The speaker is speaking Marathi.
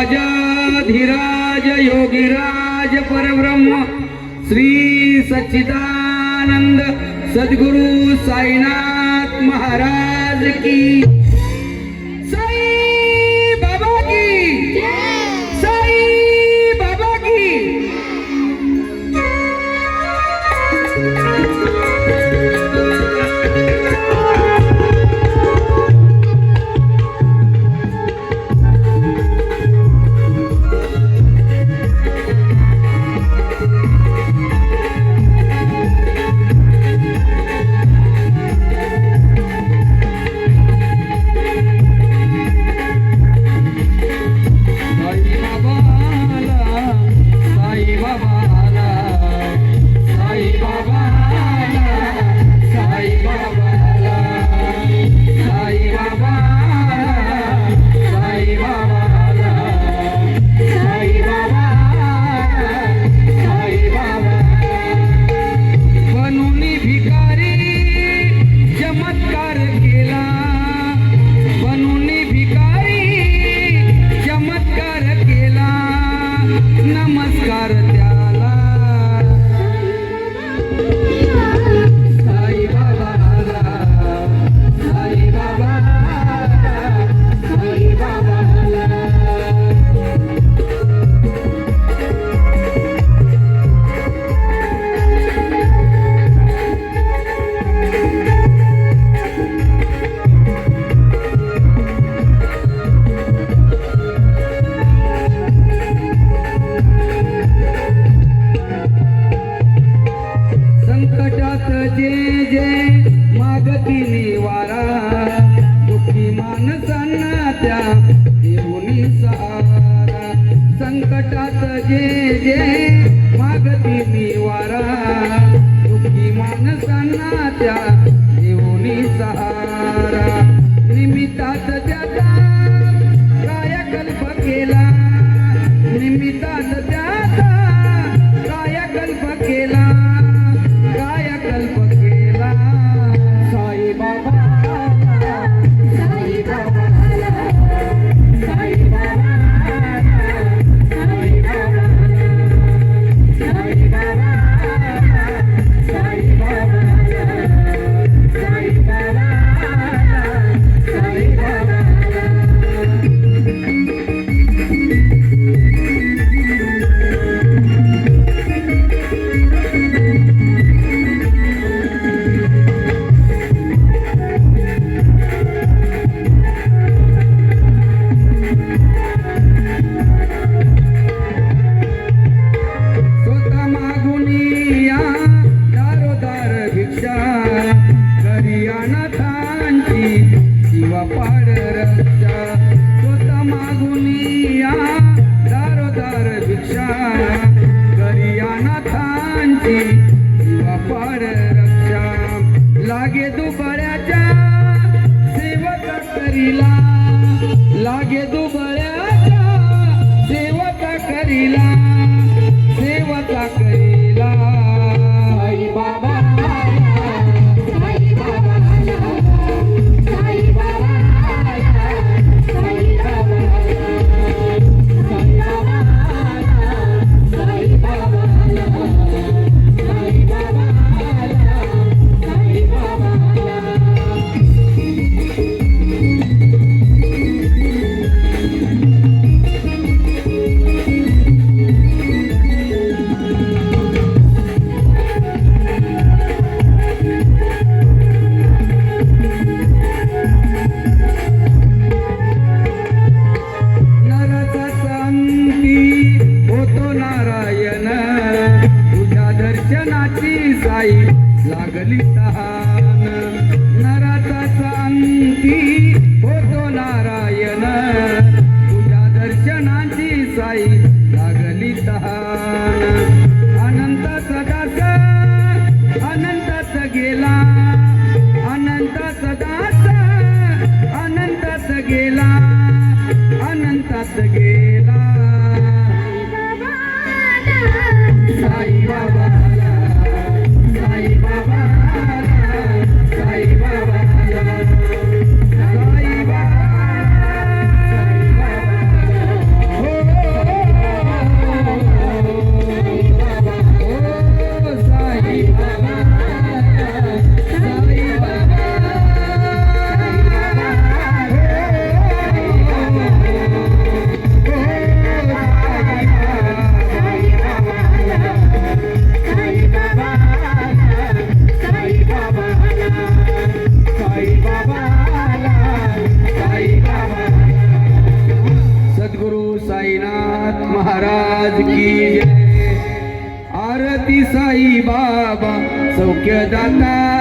राजाधिराज योगीराज परब्रह्म श्री सच्चिदानंद सद्गुरु साईनाथ महाराज की साई बाबा की साई बाबा की संकटात जे जे मागती निवारा दुःखी माणसांना त्या देऊनी सहारा निमित्तात त्याचा कायाकल्प केला निमित्तात त्याचा कायाकल्प केला कायाकल्प केला साई बाबा साई बाबा साई बाबा पाड रक्षा स्वतः मागुनिया दारोदार भिक्षा करी अनाथांची जीवा पाड रक्षा लागे दुबळ्याच्या सेवका करीला लागे दुबळ्याच्या सेवका करीला सेवका करीला साई बाबा साई लागली तहान नराचा अंती होतो नारायण तुझ्या दर्शनाची साई लागली तहान अनंत सदास अनंतच गेला अनंत सदास अनंतच गेला अनंतच गेला साई बाबा साई बाबा साई बाबा साई बाबा साई बाबा हो साई बाबा सौख्य दाता